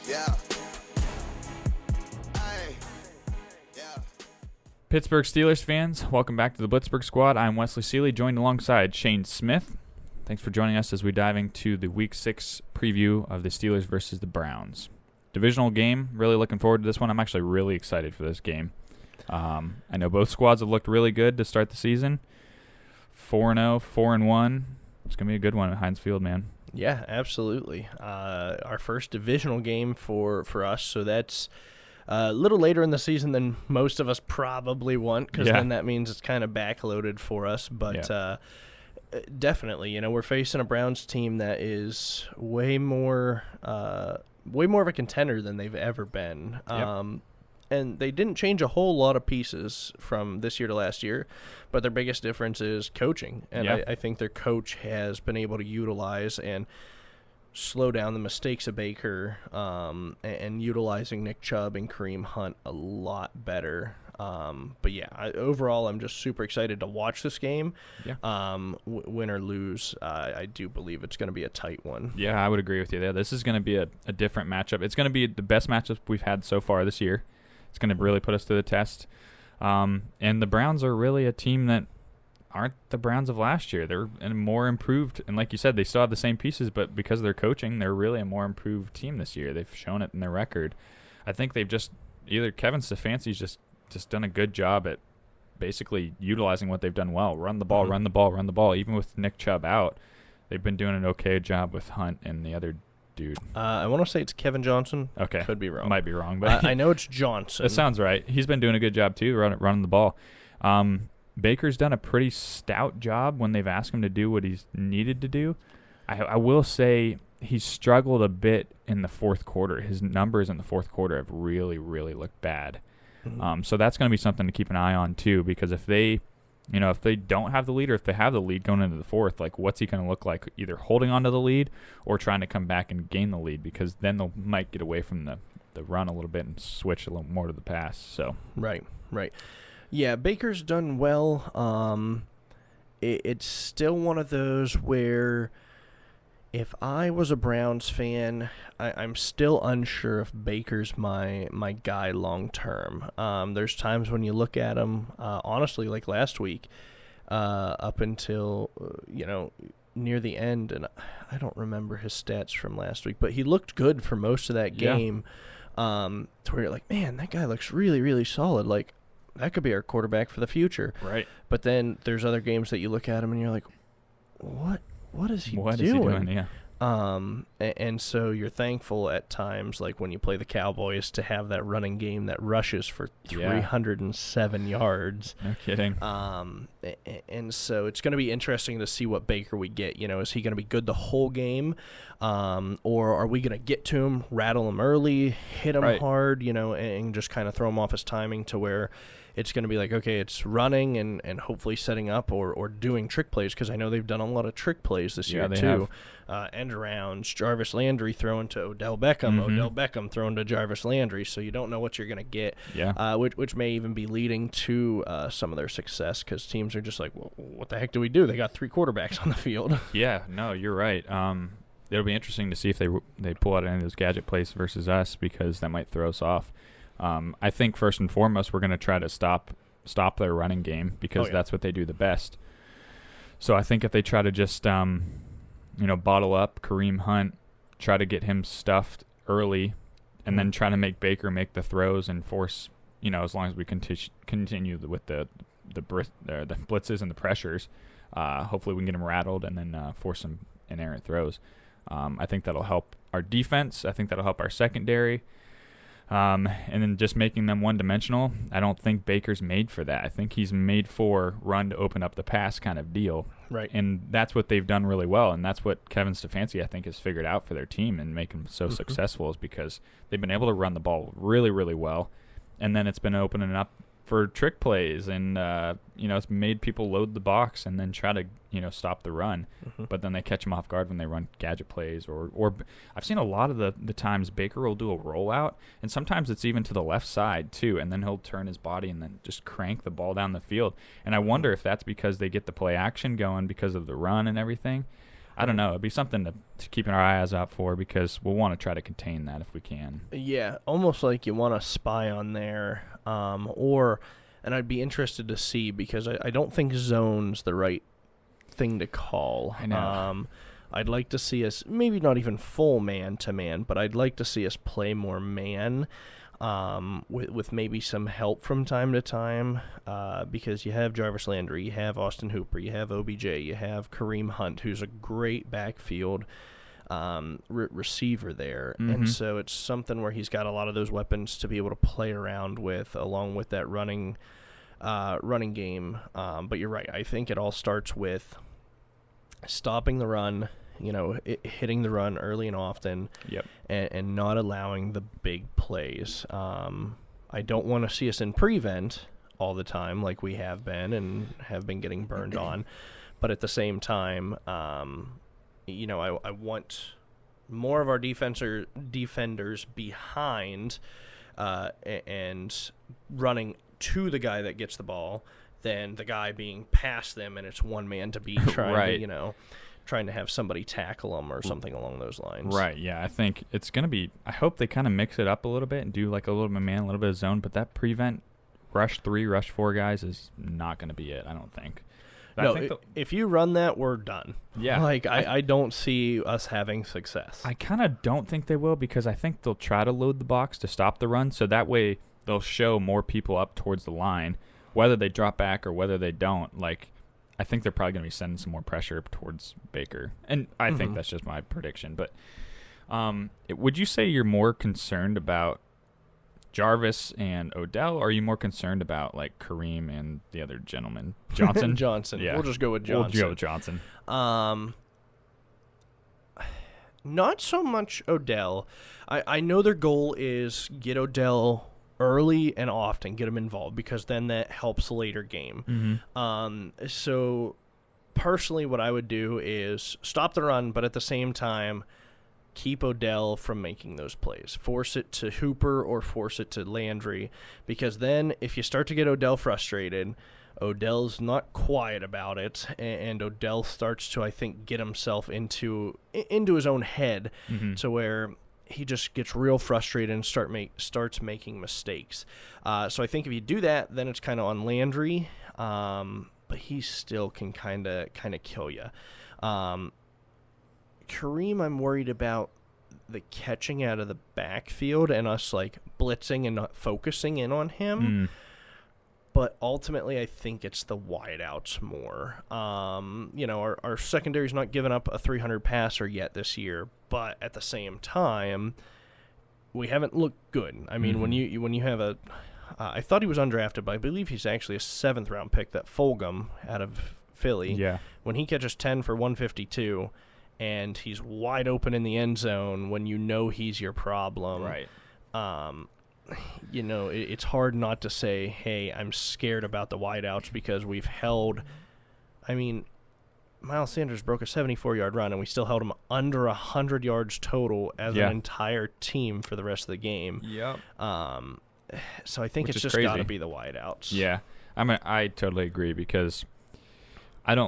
Yeah. Hey. Yeah. Pittsburgh Steelers fans, welcome back to the Blitzburg Squad. I'm Wesley Seeley, joined alongside Shane Smith. Thanks for joining us as we dive into the Week 6 preview of the Steelers versus the Browns. Divisional game, really looking forward to this one. I'm actually really excited for this game. I know both squads have looked really good to start the season. 4-0, 4-1. It's going to be a good one at Heinz Field, man. Yeah, absolutely. Our first divisional game for us, so that's a little later in the season than most of us probably want, because then that means it's kind of backloaded for us. But definitely, we're facing a Browns team that is way more of a contender than they've ever been. And they didn't change a whole lot of pieces from this year to last year, but their biggest difference is coaching. And I think their coach has been able to utilize and slow down the mistakes of Baker and utilizing Nick Chubb and Kareem Hunt a lot better. Overall, I'm just super excited to watch this game. Win or lose, I do believe it's going to be a tight one. Yeah, I would agree with you there. This is going to be a different matchup. It's going to be the best matchup we've had so far this year. It's going to really put us to the test. And the Browns are really a team that aren't the Browns of last year. They're more improved. And like you said, they still have the same pieces, but because of their coaching, they're really a more improved team this year. They've shown it in their record. I think they've either Kevin Stefanski's just done a good job at basically utilizing what they've done well. Run the ball, run the ball, run the ball. Even with Nick Chubb out, they've been doing an okay job with Hunt and the other dude. I want to say it's Kevin Johnson. Okay. Could be wrong. Might be wrong, but I know it's Johnson. That sounds right. He's been doing a good job too, running the ball. Baker's done a pretty stout job when they've asked him to do what he's needed to do. I will say he's struggled a bit in the fourth quarter. His numbers in the fourth quarter have really, really looked bad. So that's going to be something to keep an eye on too, because if they don't have the lead, or if they have the lead going into the fourth, like what's he going to look like, either holding on to the lead or trying to come back and gain the lead, because then they might get away from the run a little bit and switch a little more to the pass. So Right. Yeah, Baker's done well. It's still one of those where if I was a Browns fan, I'm still unsure if Baker's my guy long term. There's times when you look at him, honestly, like last week, up until near the end, and I don't remember his stats from last week, but he looked good for most of that game. To where you're like, man, that guy looks really, really solid. Like, that could be our quarterback for the future. Right. But then there's other games that you look at him and you're like, what is he doing? What is he doing? Yeah. And so you're thankful at times, like when you play the Cowboys, to have that running game that rushes for 307 yards. No kidding. And so it's going to be interesting to see what Baker we get. Is he going to be good the whole game? Or are we going to get to him, rattle him early, hit him hard, and just kind of throw him off his timing to where it's going to be like, okay, it's running and hopefully setting up or doing trick plays, because I know they've done a lot of trick plays this year too. End arounds, Jarvis Landry throwing to Odell Beckham, Odell Beckham throwing to Jarvis Landry, so you don't know what you're going to get, which may even be leading to some of their success, because teams are just like, well, what the heck do we do? They got 3 quarterbacks on the field. Yeah, no, you're right. It'll be interesting to see if they pull out any of those gadget plays versus us, because that might throw us off. I think first and foremost we're going to try to stop their running game, because that's what they do the best. So I think if they try to just bottle up Kareem Hunt, try to get him stuffed early, and then try to make Baker make the throws and force, as long as we continue with the blitzes and the pressures, hopefully we can get him rattled and then force some inerrant throws. I think that'll help our defense. I think that'll help our secondary. And then just making them one-dimensional, I don't think Baker's made for that. I think he's made for run to open up the pass kind of deal. Right. And that's what they've done really well, and that's what Kevin Stefanski, I think, has figured out for their team and make them so successful, is because they've been able to run the ball really, really well, and then it's been opening up for trick plays, and it's made people load the box and then try to stop the run, but then they catch them off guard when they run gadget plays, or I've seen a lot of the times Baker will do a rollout, and sometimes it's even to the left side too, and then he'll turn his body and then just crank the ball down the field, and I wonder if that's because they get the play action going because of the run and everything. I don't know. It'd be something to keep our eyes out for because we'll want to try to contain that if we can. Yeah, almost like you want to spy on there, and I'd be interested to see because I don't think zone's the right thing to call. I know. I'd like to see us, maybe not even full man-to-man, but I'd like to see us play more man with maybe some help from time to time because you have Jarvis Landry, you have Austin Hooper, you have OBJ, you have Kareem Hunt, who's a great backfield receiver there. Mm-hmm. And so it's something where he's got a lot of those weapons to be able to play around with along with that running game. But you're right. I think it all starts with stopping the run, hitting the run early and often, yep, and not allowing the big plays. I don't want to see us in prevent all the time like we have been and have been getting burned on. But at the same time, I want more of our defenders behind and running to the guy that gets the ball than the guy being past them and it's one man to beat trying right. to, trying to have somebody tackle them or something along those lines. Right, yeah. I think it's going to be – I hope they kind of mix it up a little bit and do like a little bit of man, a little bit of zone, but that prevent rush 3, rush 4 guys is not going to be it, I don't think. But No, if you run that, we're done. Yeah. Like, I don't see us having success. I kind of don't think they will because I think they'll try to load the box to stop the run, so that way they'll show more people up towards the line, whether they drop back or whether they don't. Like, I think they're probably going to be sending some more pressure towards Baker. And I think that's just my prediction. But would you say you're more concerned about Jarvis and Odell, or are you more concerned about, like, Kareem and the other gentleman? Johnson? Johnson. Yeah. We'll just go with Johnson. We'll go with Johnson. Not so much Odell. I know their goal is get Odell early and often, get him involved, because then that helps later game. Mm-hmm. So personally what I would do is stop the run, but at the same time keep Odell from making those plays. Force it to Hooper or force it to Landry, because then if you start to get Odell frustrated, Odell's not quiet about it, and Odell starts to, I think, get himself into his own head to where he just gets real frustrated and starts making mistakes. So I think if you do that, then it's kind of on Landry, but he still can kind of kill you. Kareem, I'm worried about the catching out of the backfield and us like blitzing and not focusing in on him. But ultimately, I think it's the wideouts more. Our secondary's not giving up a 300 passer yet this year, but at the same time, we haven't looked good. I mean, when you have a, I thought he was undrafted, but I believe he's actually a 7th round pick, that Fulgham out of Philly. Yeah. When he catches 10 for 152, and he's wide open in the end zone when you know he's your problem. Right. It's hard not to say, hey, I'm scared about the wideouts because we've held, Miles Sanders broke a 74-yard run, and we still held him under 100 yards total as an entire team for the rest of the game. Yep. So I think it's just got to be the wideouts. Yeah. I totally agree because I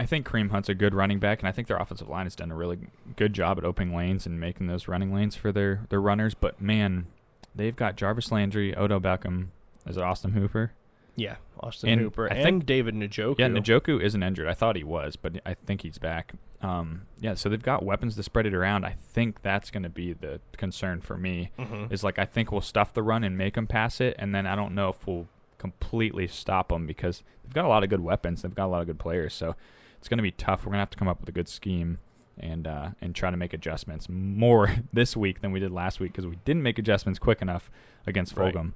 think Kareem Hunt's a good running back, and I think their offensive line has done a really good job at opening lanes and making those running lanes for their runners. But, man, they've got Jarvis Landry, Odell Beckham, is it Austin Hooper? Yeah, Austin Hooper, and David Njoku. Yeah, Njoku isn't injured. I thought he was, but I think he's back. So they've got weapons to spread it around. I think that's going to be the concern for me, is like I think we'll stuff the run and make them pass it, and then I don't know if we'll completely stop them because they've got a lot of good weapons. They've got a lot of good players, so it's going to be tough. We're going to have to come up with a good scheme and try to make adjustments more this week than we did last week because we didn't make adjustments quick enough against Fulgham. Right.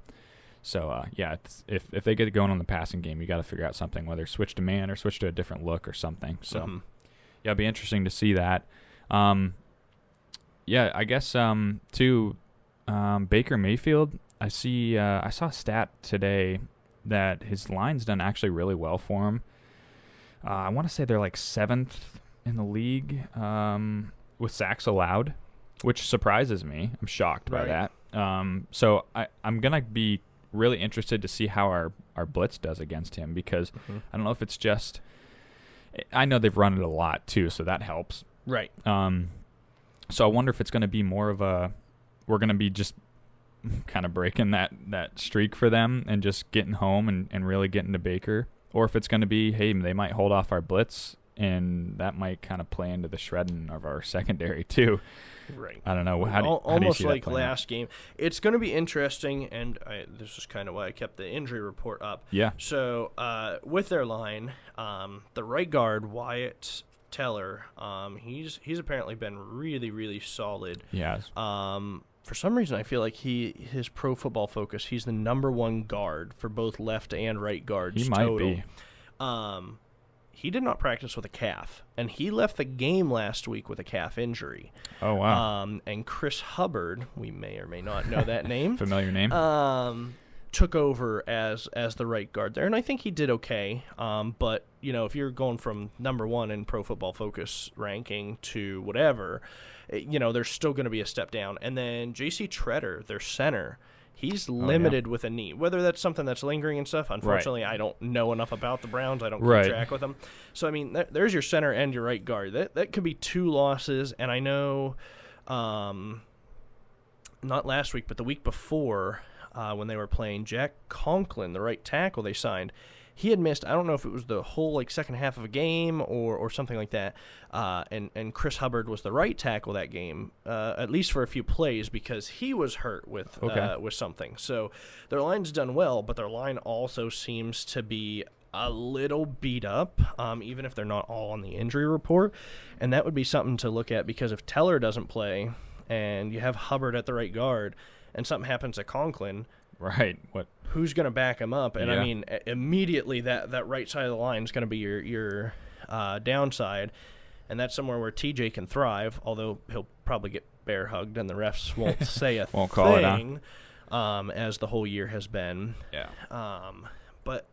So, if they get going on the passing game, you got to figure out something, whether switch to man or switch to a different look or something. So, it'll be interesting to see that. I guess, Baker Mayfield, I saw a stat today that his line's done actually really well for him. I want to say they're like 7th in the league with sacks allowed, which surprises me. I'm shocked by that. So I'm going to be really interested to see how our blitz does against him because I don't know if it's just I know they've run it a lot too, so that helps. Right. So I wonder if it's going to be more of we're going to be just kind of breaking that streak for them and just getting home and really getting to Baker, or if it's going to be, hey, they might hold off our blitz, and that might kind of play into the shredding of our secondary too. Right. I don't know. How do Almost you see that like playing out? last game. It's going to be interesting, and this is kind of why I kept the injury report up. Yeah. So with their line, the right guard, Wyatt Teller, he's apparently been really, really solid. Yes. For some reason, I feel like his Pro Football Focus, he's the number one guard for both left and right guards. He might be. He did not practice with a calf, and he left the game last week with a calf injury. Oh, wow. And Chris Hubbard, we may or may not know that name. Familiar name. Took over as the right guard there, and I think he did okay. But, if you're going from number one in Pro Football Focus ranking to whatever, there's still going to be a step down. And then J.C. Treader, their center, he's limited with a knee. Whether that's something that's lingering and stuff, unfortunately, I don't know enough about the Browns. I don't keep track with them. So, I mean, there's your center and your right guard. That could be 2 losses, and I know not last week, but the week before when they were playing, Jack Conklin, the right tackle they signed, he had missed, I don't know if it was the whole second half of a game or something like that, and Chris Hubbard was the right tackle that game, at least for a few plays, because he was hurt with something. So their line's done well, but their line also seems to be a little beat up, even if they're not all on the injury report, and that would be something to look at, because if Teller doesn't play and you have Hubbard at the right guard and something happens to Conklin, right, who's going to back him up? And I mean, immediately that right side of the line is going to be your downside, and that's somewhere where TJ can thrive. Although he'll probably get bear hugged, and the refs won't say a won't call thing, as the whole year has been. Yeah. But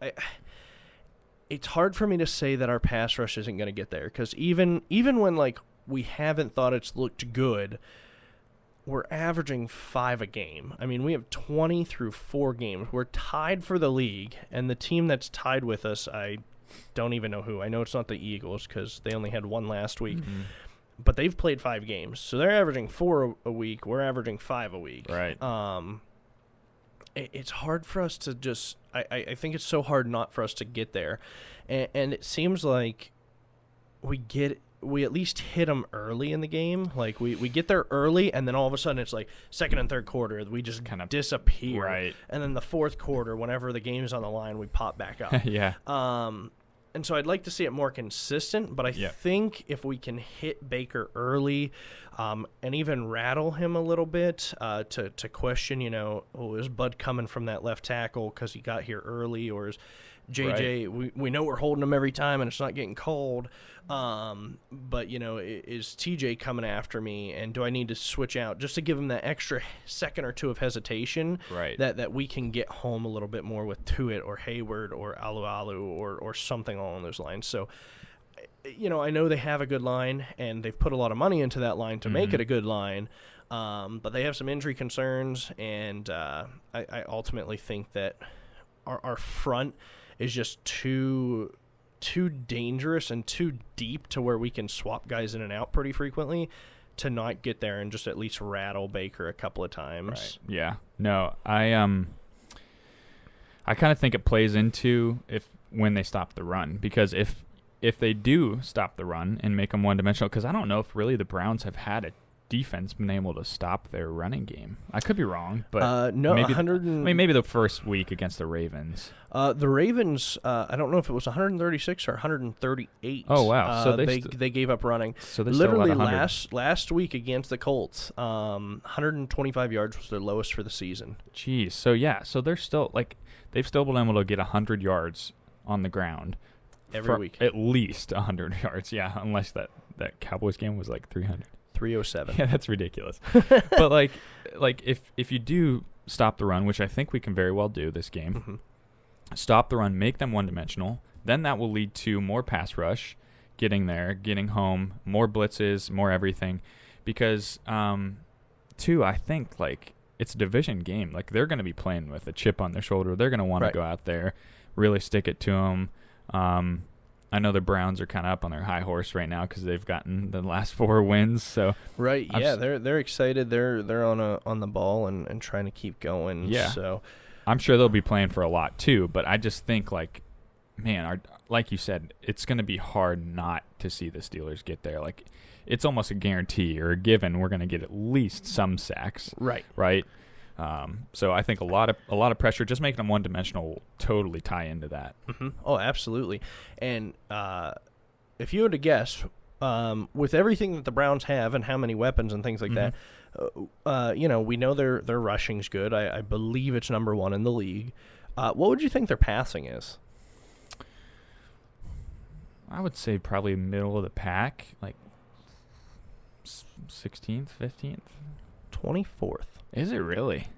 it's hard for me to say that our pass rush isn't going to get there, because even when we haven't thought it's looked good, we're averaging 5 a game. I mean, we have 20 through 4 games. We're tied for the league, and the team that's tied with us, I don't even know who. I know it's not the Eagles because they only had 1 last week. Mm-hmm. But they've played 5 games. So they're averaging 4 a week. We're averaging 5 a week. Right. It's hard for us to just – I think it's so hard not for us to get there. And it seems like we at least hit them early in the game. Like, we get there early, and then all of a sudden it's like second and third quarter, we just kind of disappear. Right. And then the fourth quarter, whenever the game's on the line, we pop back up. Yeah. And so I'd like to see it more consistent, but I think if we can hit Baker early and even rattle him a little bit to question, is Bud coming from that left tackle because he got here early, or is JJ, we know we're holding him every time and it's not getting called, but is TJ coming after me, and do I need to switch out just to give him that extra second or two of hesitation, that we can get home a little bit more with Tuitt or Hayward or Alu or something along those lines. So I know they have a good line, and they've put a lot of money into that line to make it a good line, but they have some injury concerns, and I ultimately think that our front is just too dangerous and too deep to where we can swap guys in and out pretty frequently to not get there and just at least rattle Baker a couple of times. Right. Yeah. No, I kind of think it plays into when they stop the run, because if they do stop the run and make them one-dimensional, because I don't know if really the Browns have had a defense been able to stop their running game. I could be wrong, but no, maybe the first week against the Ravens. The Ravens, I don't know if it was 136 or 138. Oh wow! So they gave up running. So they literally last week against the Colts, 125 yards was their lowest for the season. Jeez. So they're still they've still been able to get 100 yards on the ground every week, at least 100 yards. Yeah, unless that Cowboys game was 300. 307. Yeah, that's ridiculous. But if you do stop the run, which I think we can very well do this game, stop the run, make them one-dimensional, then that will lead to more pass rush, getting there, getting home, more blitzes, more everything. Because, I think it's a division game. They're going to be playing with a chip on their shoulder. They're going to want to go out there, really stick it to them. I know the Browns are kind of up on their high horse right now because they've gotten the last 4 wins. So right, yeah, they're excited. They're on the ball and trying to keep going. Yeah, so I'm sure they'll be playing for a lot too. But I just think man, like you said, it's going to be hard not to see the Steelers get there. Like, it's almost a guarantee or a given we're going to get at least some sacks. Right. So I think a lot of pressure, just making them one-dimensional, will totally tie into that. Mm-hmm. Oh, absolutely. And if you were to guess, with everything that the Browns have and how many weapons and things like that, we know their rushing's good. I believe it's number 1 in the league. What would you think their passing is? I would say probably middle of the pack, like 16th, 15th. 24th. Is it really?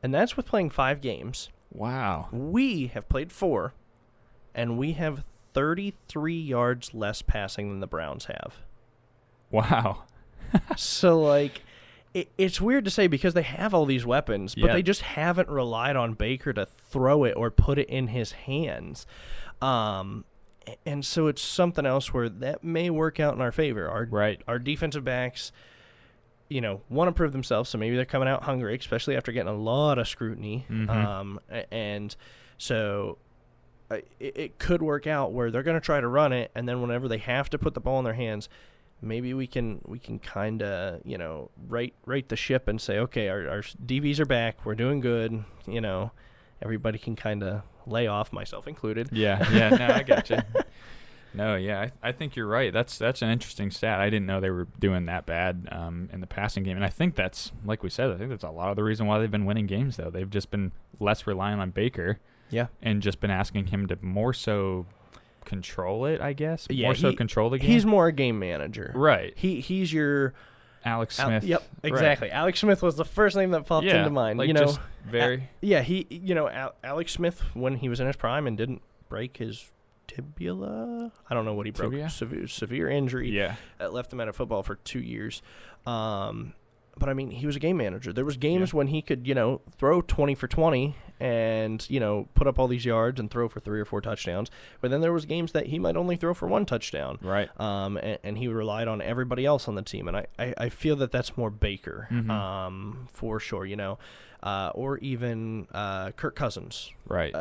And that's with playing 5 games. Wow. We have played 4, and we have 33 yards less passing than the Browns have. Wow. So, it's weird to say because they have all these weapons, but they just haven't relied on Baker to throw it or put it in his hands. And so it's something else where that may work out in our favor. Our defensive backs, want to prove themselves, so maybe they're coming out hungry, especially after getting a lot of scrutiny. And so it could work out where they're going to try to run it, and then whenever they have to put the ball in their hands, maybe we can kind of right the ship and say, okay, our DBs are back, we're doing good. Everybody can kind of lay off, myself included. Yeah, no, I got you. No, yeah, I think you're right. That's an interesting stat. I didn't know they were doing that bad in the passing game, and I think that's, like we said, I think that's a lot of the reason why they've been winning games, though. They've just been less reliant on Baker, and just been asking him to more so control it, I guess. More so control the game. He's more a game manager, right? He's your Alex Smith. Yep, exactly. Right. Alex Smith was the first name that popped into mind. Just very. Alex Smith, when he was in his prime and didn't break his tibia, I don't know what he broke. Severe injury. Yeah, that left him out of football for 2 years. But I mean, he was a game manager. There was games when he could, throw 20 for 20 and, put up all these yards and throw for 3 or 4 touchdowns. But then there was games that he might only throw for 1 touchdown. Right. And he relied on everybody else on the team. And I feel that that's more Baker, for sure, or even Kirk Cousins. Right.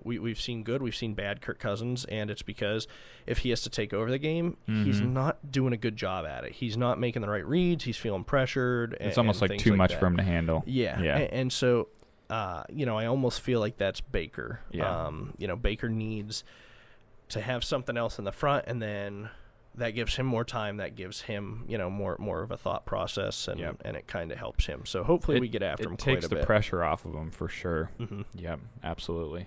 We've seen good, we've seen bad Kirk Cousins, and it's because if he has to take over the game, he's not doing a good job at it. He's not making the right reads. He's feeling pressured. It's almost like too much for him to handle. Yeah. And so, I almost feel like that's Baker. Yeah. Baker needs to have something else in the front, and then that gives him more time. That gives him, more of a thought process, and it kind of helps him. So hopefully we get after him quite a bit. It takes the pressure off of him for sure. Yep, absolutely.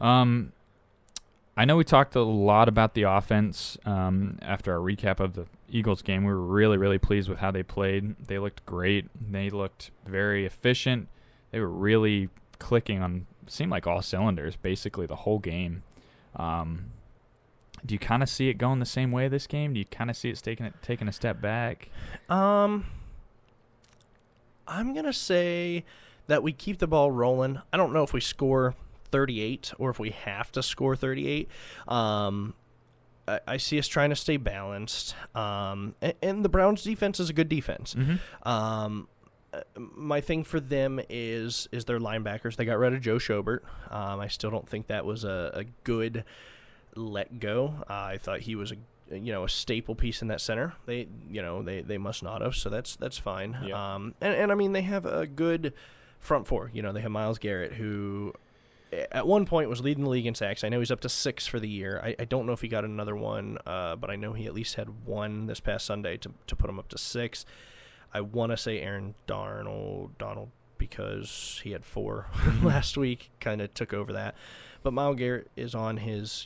I know we talked a lot about the offense after our recap of the Eagles game. We were really, really pleased with how they played. They looked great. They looked very efficient. They were really clicking on, seemed like all cylinders, basically the whole game. Do you kind of see it going the same way this game? Do you kind of see it taking a step back? I'm going to say that we keep the ball rolling. I don't know if we score 38 or if we have to score 38. I see us trying to stay balanced. And the Browns defense is a good defense. My thing for them is their linebackers. They got rid of Joe Schobert. I still don't think that was a good let go. I thought he was a staple piece in that center. They must not have, so that's fine. Yeah. And I mean, they have a good front four. They have Myles Garrett, who at one point was leading the league in sacks. I know he's up to 6 for the year. I don't know if he got another one, but I know he at least had 1 this past Sunday to put him up to 6. I want to say Aaron Donald, because he had 4 last week, kind of took over that. But Myles Garrett is on his,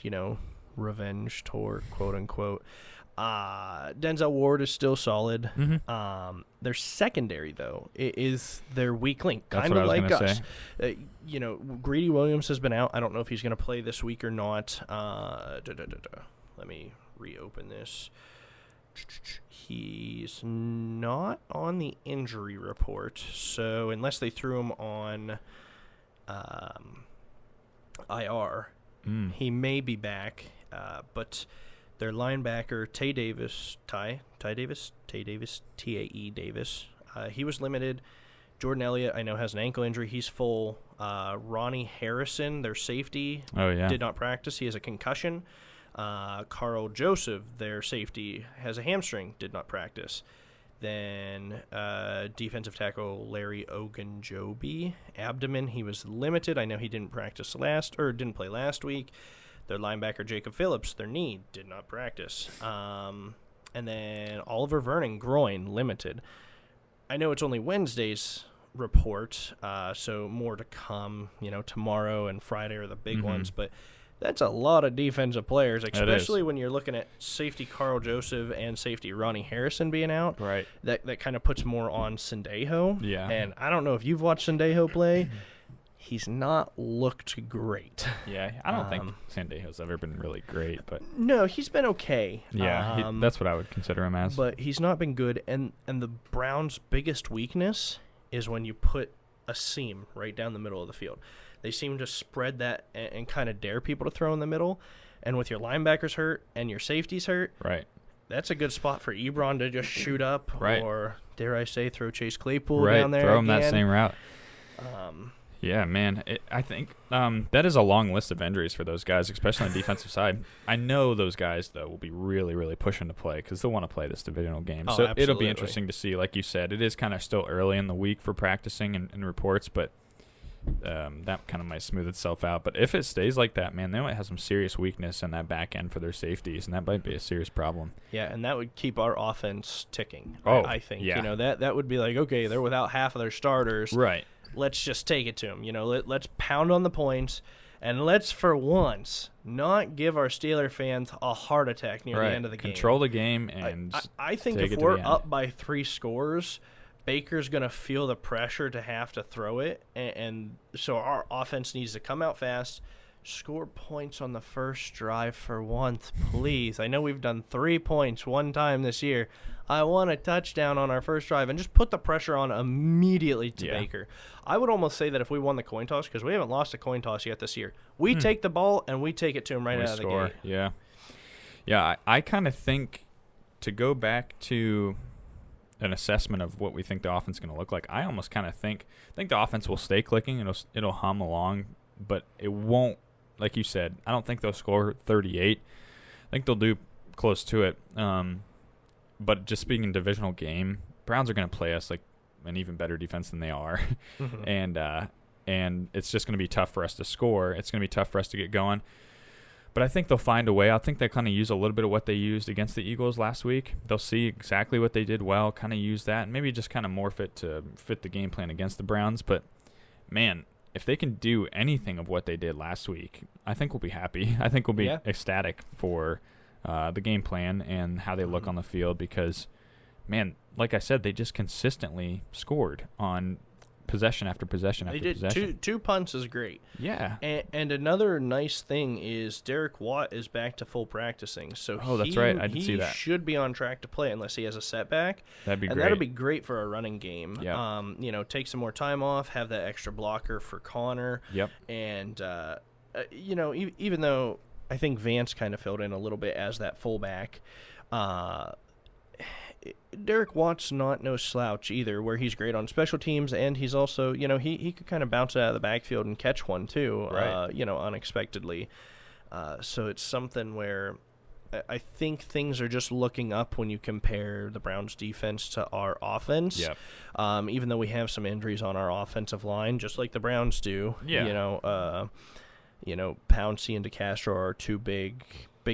revenge tour, quote unquote. Denzel Ward is still solid. Their secondary, though, is their weak link, kind of like us. Greedy Williams has been out. I don't know if he's going to play this week or not. Let me reopen this. He's not on the injury report, so unless they threw him on IR, he may be back. But their linebacker, Tae Davis, T-A-E Davis, he was limited. Jordan Elliott, I know, has an ankle injury. He's full. Ronnie Harrison, their safety, did not practice. He has a concussion. Carl Joseph, their safety, has a hamstring, did not practice. Then defensive tackle Larry Ogunjobi, abdomen, he was limited. I know he didn't play last week. Their linebacker Jacob Phillips, their knee, did not practice. And then Oliver Vernon, groin, limited. I know it's only Wednesday's report, so more to come. Tomorrow and Friday are the big ones, but that's a lot of defensive players, especially when you're looking at safety Carl Joseph and safety Ronnie Harrison being out. Right. That kind of puts more on Sendejo. Yeah. And I don't know if you've watched Sendejo play. He's not looked great. Yeah, I don't think Sendejo's ever been really great, but no, he's been okay. Yeah, that's what I would consider him as. But he's not been good, and the Browns' biggest weakness is when you put a seam right down the middle of the field. They seem to spread that and kind of dare people to throw in the middle, and with your linebackers hurt and your safeties hurt, right, that's a good spot for Ebron to just shoot up, right, or dare I say, throw Chase Claypool right, down there. Throw him again. that same route. Yeah, man. I think that is a long list of injuries for those guys, especially on the defensive side. I know those guys, though, will be really, really pushing to play because they'll want to play this divisional game. So absolutely. It'll be interesting to see. Like you said, it is kind of still early in the week for practicing and reports, but that kind of might smooth itself out. But if it stays like that, man, they might have some serious weakness in that back end for their safeties, and that might be a serious problem. Yeah, and that would keep our offense ticking, I think. Yeah. That would be like, okay, they're without half of their starters. Right. Let's just take it to them. Let's pound on the points, and let's, for once, not give our Steeler fans a heart attack near the end of the game. Control the game, and I think if we're up by 3 scores, Baker's going to feel the pressure to have to throw it, and so our offense needs to come out fast, score points on the first drive for once, please. I know we've done 3 points one time this year. I want a touchdown on our first drive, and just put the pressure on immediately to Baker. I would almost say that if we won the coin toss, because we haven't lost a coin toss yet this year, we take the ball and we take it to him right out of the gate. Yeah. Yeah, I kind of think, to go back to an assessment of what we think the offense is going to look like, I almost kind of think the offense will stay clicking, and it'll hum along, but it won't, like you said, I don't think they'll score 38. I think they'll do close to it. But just speaking divisional game, Browns are going to play us like an even better defense than they are. And it's just going to be tough for us to score. It's going to be tough for us to get going. But I think they'll find a way. I think they kind of use a little bit of what they used against the Eagles last week. They'll see exactly what they did well, kind of use that, and maybe just kind of morph it to fit the game plan against the Browns. But, man, if they can do anything of what they did last week, I think we'll be happy. I think we'll be ecstatic for the game plan and how they look on the field because, man, like I said, they just consistently scored on possession after possession after possession. Two punts is great. Yeah. And another nice thing is Derek Watt is back to full practicing. So that's right. I did see that. He should be on track to play unless he has a setback. That'd be great. And that'll be great for a running game. Yep. Take some more time off, have that extra blocker for Connor. Yep. And, even though I think Vance kind of filled in a little bit as that fullback, Derek Watt's not no slouch either, where he's great on special teams, and he's also, he could kind of bounce it out of the backfield and catch one too, right. Unexpectedly. So it's something where I think things are just looking up when you compare the Browns' defense to our offense. Yep. Even though we have some injuries on our offensive line, just like the Browns do. Yeah. Pouncey and DeCastro are two big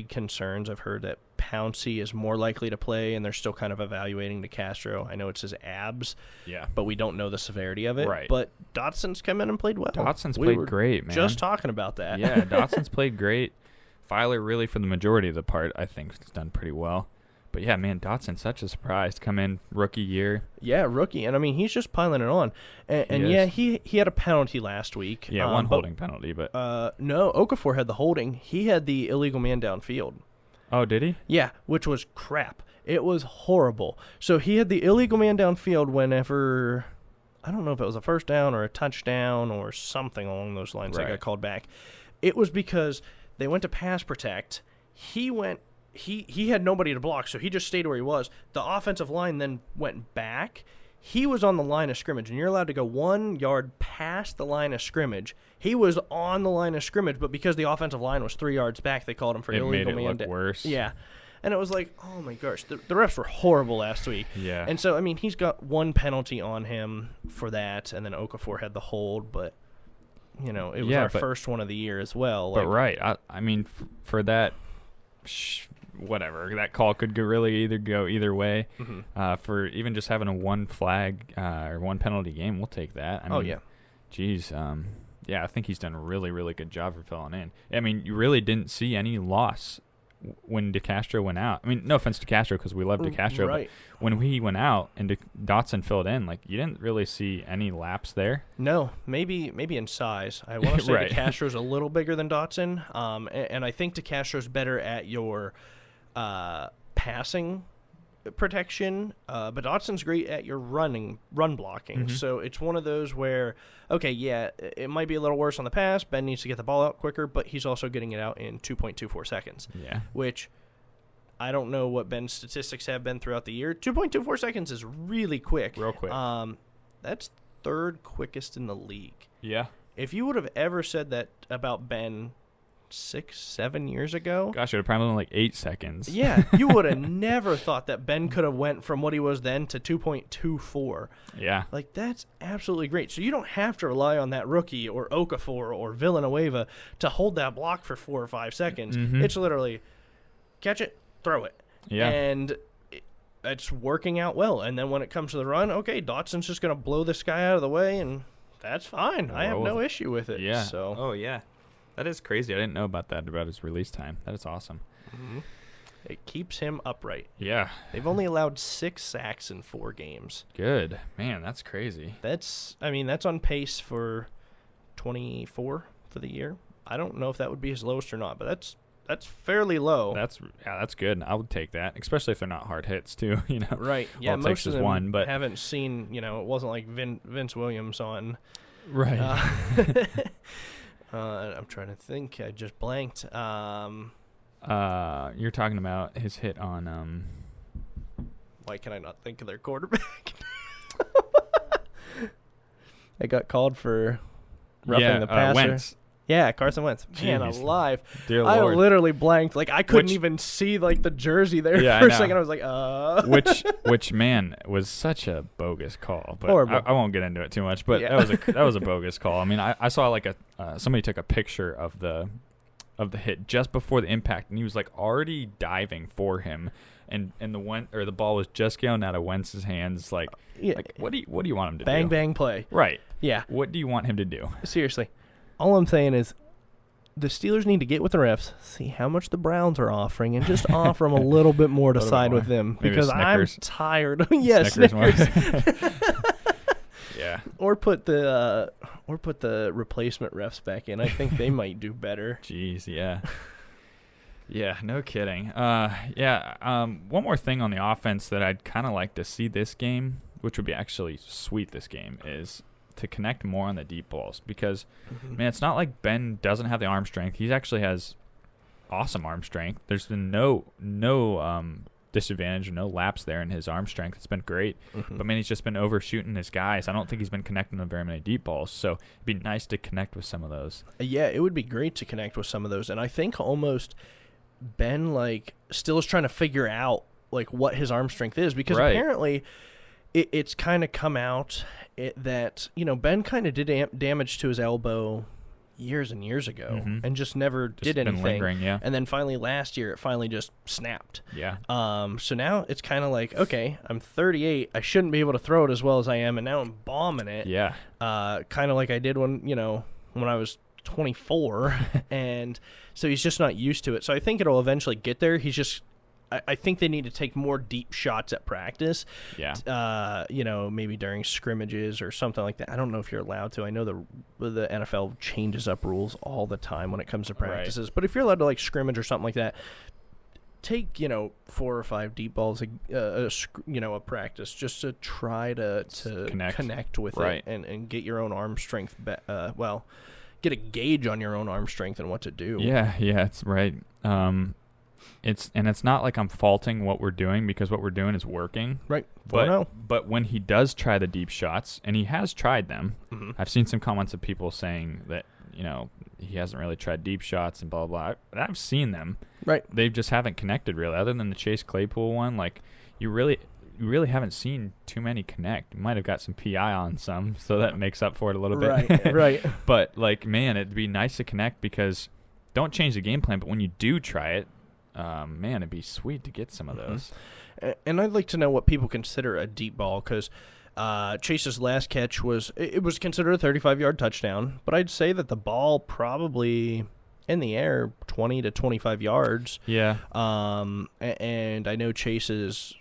concerns. I've heard that Pouncey is more likely to play, and they're still kind of evaluating DeCastro. I know it's his abs, but we don't know the severity of it. Right. But Dotson's come in and played well. Dotson's played great, man. Just talking about that. Yeah, Dotson's played great. Filer, really, for the majority of the part, I think, has done pretty well. But, yeah, man, Dotson, such a surprise. Come in rookie year. Yeah, rookie. And, I mean, he's just piling it on. And he had a penalty last week. Yeah, one holding penalty. But no, Okafor had the holding. He had the illegal man downfield. Oh, did he? Yeah, which was crap. It was horrible. So he had the illegal man downfield whenever, I don't know if it was a first down or a touchdown or something along those lines that got called back. It was because they went to pass protect. he had nobody to block, so he just stayed where he was. The offensive line then went back. He was on the line of scrimmage, and you're allowed to go 1 yard past the line of scrimmage. He was on the line of scrimmage, but because the offensive line was 3 yards back, they called him for illegal mandow. It made it look worse. Yeah. And it was like, oh, my gosh. The refs were horrible last week. Yeah. And so, I mean, he's got 1 penalty on him for that, and then Okafor had the hold, but, it was our first one of the year as well. But, right. I mean, for that, whatever, that call could really go either way. Mm-hmm. For even just having a 1 flag or 1 penalty game, we'll take that. I mean, yeah. Geez. I think he's done a really, really good job for filling in. I mean, you really didn't see any loss when DeCastro went out. I mean, no offense to Castro because we love DeCastro, right. But when he went out and Dotson filled in, you didn't really see any laps there. No, maybe in size. I want to say Right. DeCastro's a little bigger than Dotson, and I think DeCastro's better at your passing protection, but Dotson's great at your run blocking. Mm-hmm. So it's one of those where, okay, yeah, it might be a little worse on the pass. Ben needs to get the ball out quicker, but he's also getting it out in 2.24 seconds. Yeah. Which I don't know what Ben's statistics have been throughout the year. 2.24 seconds is really quick. Real quick. That's 3rd quickest in the league. Yeah. If you would have ever said that about Ben 6-7 years ago, Gosh, it would probably been like 8 seconds. yeah, you would have never thought that Ben could have went from what he was then to 2.24. Yeah. That's absolutely great. So you don't have to rely on that rookie or Okafor or Villanueva to hold that block for 4 or 5 seconds. Mm-hmm. It's literally catch it, throw it. Yeah. And it's working out well. And then when it comes to the run, okay, Dotson's just going to blow this guy out of the way, and that's fine. I have no issue with it. Yeah. So. Oh, yeah. That is crazy. I didn't know about that, about his release time. That is awesome. Mm-hmm. It keeps him upright. Yeah. They've only allowed 6 sacks in 4 games. Good. Man, that's crazy. That's on pace for 24 for the year. I don't know if that would be his lowest or not, but that's fairly low. That's good. I would take that, especially if they're not hard hits too. Right. Yeah. Most of them one, but haven't seen. It wasn't like Vince Williams on. Right. I'm trying to think. I just blanked. You're talking about his hit on. Why can I not think of their quarterback? I got called for roughing the passer. Wentz. Yeah, Carson Wentz. Man, Jeez. alive. Dear I Lord. literally blanked. I couldn't even see the jersey there Yeah, for I a know. second. I was like, Which man was such a bogus call. But horrible. I won't get into it too much. But Yeah. that was a bogus call. I mean, I saw somebody took a picture of the hit just before the impact, and he was already diving for him, and the ball was just going out of Wentz's hands. Yeah. What do you want him to do? bang, bang play. Right. Yeah. What do you want him to do? Seriously. All I'm saying is the Steelers need to get with the refs, see how much the Browns are offering, and just offer them a little bit more to side with them. Maybe because I'm Snickers. tired. Yeah, Snickers. Snickers. Yeah. Or put the replacement refs back in. I think they might do better. Jeez, yeah. Yeah, no kidding. One more thing on the offense that I'd kind of like to see this game, which would be actually sweet this game, is to connect more on the deep balls. Because, man, it's not like Ben doesn't have the arm strength. He actually has awesome arm strength. There's been no disadvantage or no lapse there in his arm strength. It's been great. But, man, he's just been overshooting his guys. I don't think he's been connecting on very many deep balls. So it'd be nice to connect with some of those. Yeah, it would be great to connect with some of those. And I think almost Ben, still is trying to figure out, what his arm strength is. Because apparently it's kind of come out that, Ben kind of did damage to his elbow years and years ago and just never did anything. Been lingering, yeah. And then finally last year it finally just snapped. Yeah. So now it's kind of okay, I'm 38. I shouldn't be able to throw it as well as I am, and now I'm bombing it. Yeah. Kind of like I did when I was 24, and so he's just not used to it. So I think it'll eventually get there. I think they need to take more deep shots at practice. Yeah. Maybe during scrimmages or something like that. I don't know if you're allowed to. I know the NFL changes up rules all the time when it comes to practices. But if you're allowed to scrimmage or something like that, take 4 or 5 deep balls a practice just to try to connect with it and get your own arm strength. Get a gauge on your own arm strength and what to do. Yeah, it's right. it's not like I'm faulting what we're doing because what we're doing is working. Right. But when he does try the deep shots, and he has tried them, I've seen some comments of people saying that, he hasn't really tried deep shots and blah, blah, blah. I've seen them. Right. They just haven't connected really. Other than the Chase Claypool one, like, you really haven't seen too many connect. You might have got some PI on some, so that makes up for it a little bit. Right. But, like, man, it'd be nice to connect because don't change the game plan, but when you do try it, man, it'd be sweet to get some of those. And I'd like to know what people consider a deep ball because Chase's last catch was considered a 35-yard touchdown, but I'd say that the ball probably in the air 20 to 25 yards. Yeah. And I know Chase's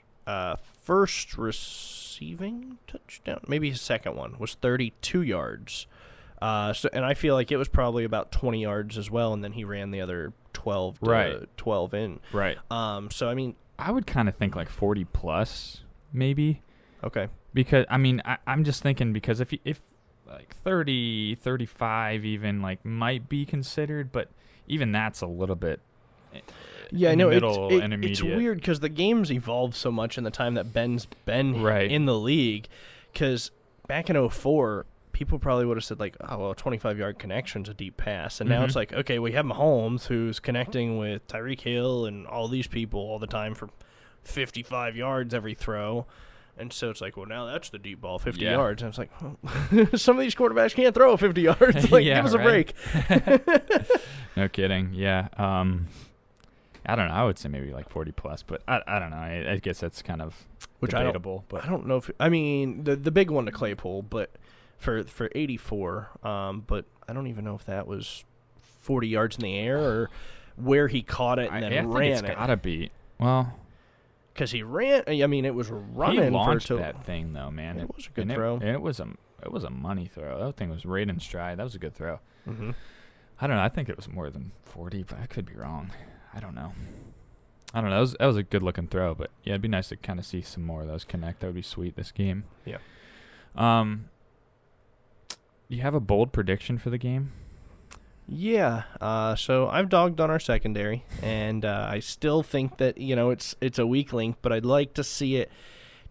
first receiving touchdown, maybe his second one, was 32 yards. And I feel like it was probably about 20 yards as well, and then he ran the other 12 in. Right. So, I mean, I would kind of think like 40 plus, maybe. Okay. Because, I mean, I'm just thinking because if like 30, 35 even, like, might be considered, but even that's a little bit intermediate. It's weird because the game's evolved so much in the time that Ben's been in the league. Because back in 2004, people probably would have said, like, oh, well, a 25-yard connection's a deep pass. And now it's like, okay, we have Mahomes who's connecting with Tyreek Hill and all these people all the time for 55 yards every throw. And so it's like, well, now that's the deep ball, 50 yards. And it's like, well, some of these quarterbacks can't throw 50 yards. Like, give us a break. No kidding. Yeah. I don't know. I would say maybe like 40 plus, but I don't know. I guess that's kind of debatable. I don't know if – I mean, the big one to Claypool, but for 84, but I don't even know if that was 40 yards in the air or where he caught it and then ran it. I think it's got to be. Well – because he ran. I mean, it was running. He launched that thing, though, man. It was a good throw. It was a money throw. That thing was right in stride. That was a good throw. Mm-hmm. I don't know. I think it was more than 40, but I could be wrong. I don't know. That was a good-looking throw, but, yeah, it'd be nice to kind of see some more of those connect. That would be sweet this game. Yeah. You have a bold prediction for the game? Yeah, so I've dogged on our secondary, and I still think that, it's a weak link, but I'd like to see it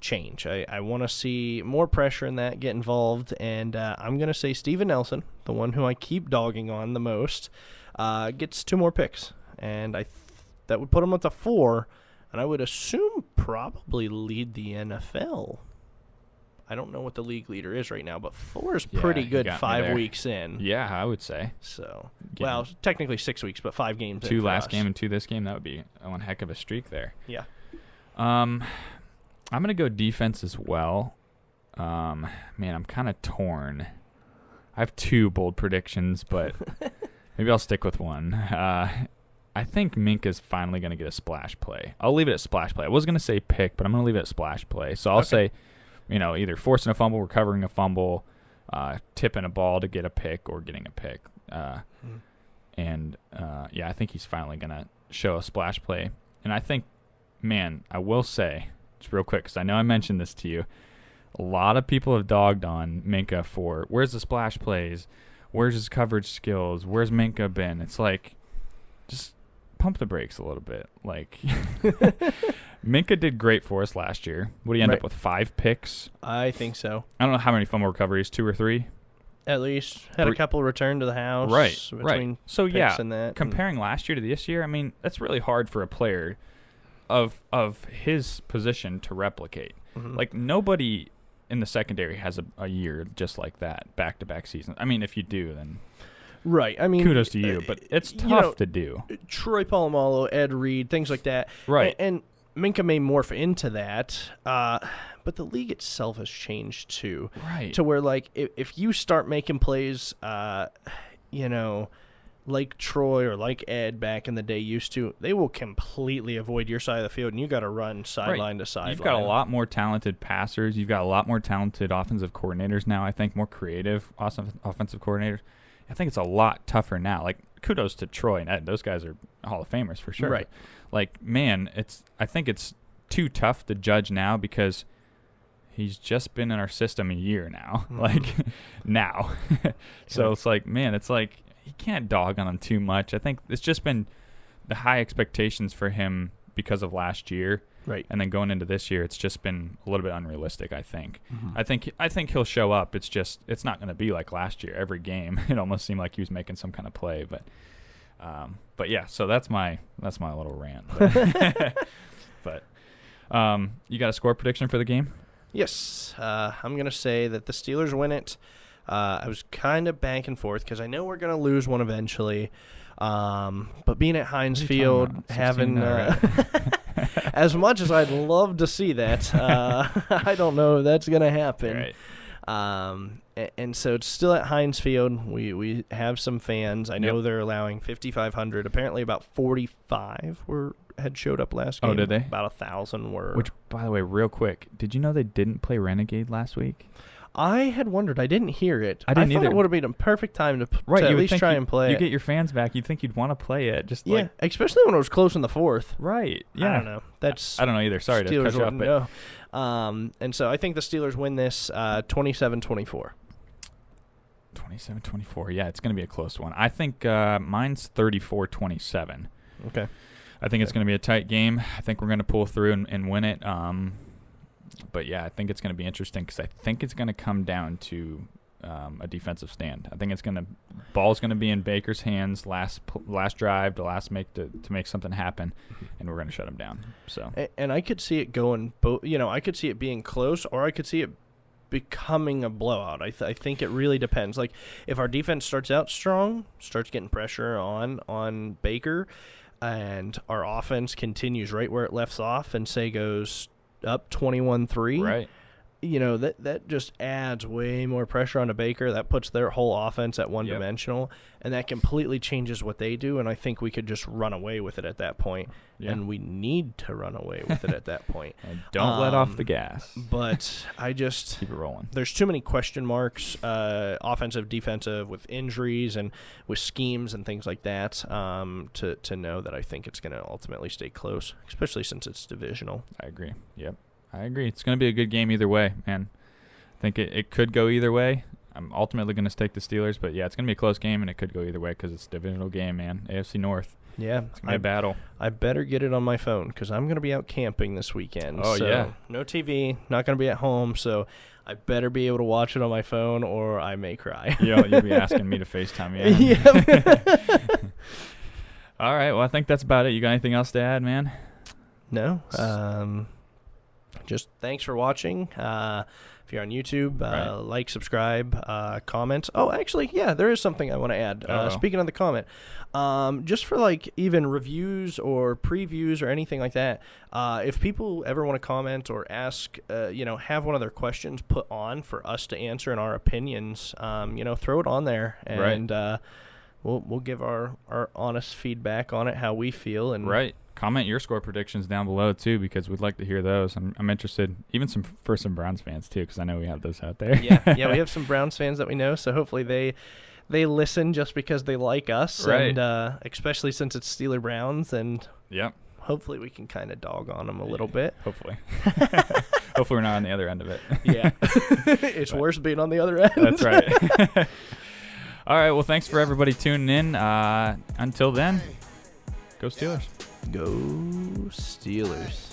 change. I want to see more pressure in that get involved, and I'm going to say Steven Nelson, the one who I keep dogging on the most, gets 2 more picks, and that would put him at the 4, and I would assume probably lead the NFL. I don't know what the league leader is right now, but 4 is pretty good 5 weeks in. Yeah, I would say. So, well, technically 6 weeks, but 5 games 2 last game and 2 this game. That would be one heck of a streak there. Yeah. I'm going to go defense as well. Man, I'm kind of torn. I have 2 bold predictions, but maybe I'll stick with one. I think Minka's finally going to get a splash play. I'll leave it at splash play. I was going to say pick, but I'm going to leave it at splash play. So I'll say, either forcing a fumble, recovering a fumble, tipping a ball to get a pick, or getting a pick. And I think he's finally going to show a splash play. And I think, man, I will say, just real quick, because I know I mentioned this to you, a lot of people have dogged on Minka for, where's the splash plays? Where's his coverage skills? Where's Minka been? It's like, just pump the brakes a little bit. Like, Minka did great for us last year. Would he end up with 5 picks? I think so. I don't know how many fumble recoveries, 2 or 3? At least. Had a couple returned to the house. Right. So, and that, comparing last year to this year, I mean, that's really hard for a player of his position to replicate. Mm-hmm. Like, nobody in the secondary has a year just like that, back-to-back seasons. I mean, if you do, then... Right. I mean, kudos to you, but it's tough to do. Troy Polamalu, Ed Reed, things like that. Right. And Minka may morph into that, but the league itself has changed too. Right. To where, like, if you start making plays, like Troy or like Ed back in the day used to, they will completely avoid your side of the field, and you got to run sideline to sideline. You've got a lot more talented passers. You've got a lot more talented offensive coordinators now, I think, more creative offensive coordinators. I think it's a lot tougher now. Like, kudos to Troy and Ed. Those guys are Hall of Famers for sure. Right. Like, man, I think it's too tough to judge now because he's just been in our system a year now. Mm-hmm. Like, now. So it's like, man, it's like you can't dog on him too much. I think it's just been the high expectations for him because of last year. Right. And then going into this year, it's just been a little bit unrealistic, I think. Mm-hmm. I think he'll show up. It's just it's not going to be like last year. Every game, it almost seemed like he was making some kind of play. But yeah, so that's my little rant. But you got a score prediction for the game? Yes. I'm going to say that the Steelers win it. I was kind of back and forth because I know we're going to lose one eventually. But being at Heinz Field, having as much as I'd love to see that, I don't know if that's going to happen. Right. And so it's still at Heinz Field. We have some fans. I know they're allowing 5,500. Apparently about 45 had showed up last game. Oh, did they? About 1,000 were. Which, by the way, real quick, did you know they didn't play Renegade last week? I had wondered. I didn't hear it. I didn't thought either. It would have been a perfect time to at least try and play it. You get your fans back. You'd think you'd want to play it. Just especially when it was close in the fourth. Right. Yeah. I don't know. I don't know either. Sorry to cut you off. No. And so I think the Steelers win this 27-24. 27-24. Yeah, it's going to be a close one. I think mine's 34-27. Okay. I think it's going to be a tight game. I think we're going to pull through and win it. But, yeah, I think it's going to be interesting because I think it's going to come down to a defensive stand. I think ball's going to be in Baker's hands last drive to make something happen, and we're going to shut him down. So. And I could see it going both. I could see it being close, or I could see it becoming a blowout. I think it really depends. Like if our defense starts out strong, starts getting pressure on Baker, and our offense continues right where it left off, and say goes up 21-3, right? That just adds way more pressure onto Baker. That puts their whole offense at one-dimensional, and that completely changes what they do, and I think we could just run away with it at that point, and we need to run away with it at that point. And don't let off the gas. But I just... keep it rolling. There's too many question marks, offensive, defensive, with injuries and with schemes and things like that, to know that I think it's going to ultimately stay close, especially since it's divisional. I agree. Yep. I agree. It's going to be a good game either way, man. I think it could go either way. I'm ultimately going to stake the Steelers, but, yeah, it's going to be a close game, and it could go either way because it's a divisional game, man. AFC North. Yeah. It's going to be a battle. I better get it on my phone because I'm going to be out camping this weekend. Oh, so yeah. No TV, not going to be at home, so I better be able to watch it on my phone or I may cry. You'll be asking me to FaceTime you. Yeah. All right. Well, I think that's about it. You got anything else to add, man? No. Just thanks for watching. If you're on YouTube, like, subscribe, comment. Oh, actually, yeah, there is something I want to add. Speaking of the comment, just for even reviews or previews or anything like that, if people ever want to comment or ask, have one of their questions put on for us to answer in our opinions, throw it on there and we'll give our honest feedback on it, how we feel. And comment your score predictions down below too, because we'd like to hear those. I'm interested, even for some Browns fans too, because I know we have those out there. yeah, we have some Browns fans that we know, so hopefully they listen just because they like us, and especially since it's Steeler Browns, and hopefully we can kind of dog on them a little bit. Hopefully. Hopefully we're not on the other end of it. Yeah, it's worse being on the other end. That's right. All right, well, thanks for everybody tuning in. Until then, go Steelers. Go Steelers.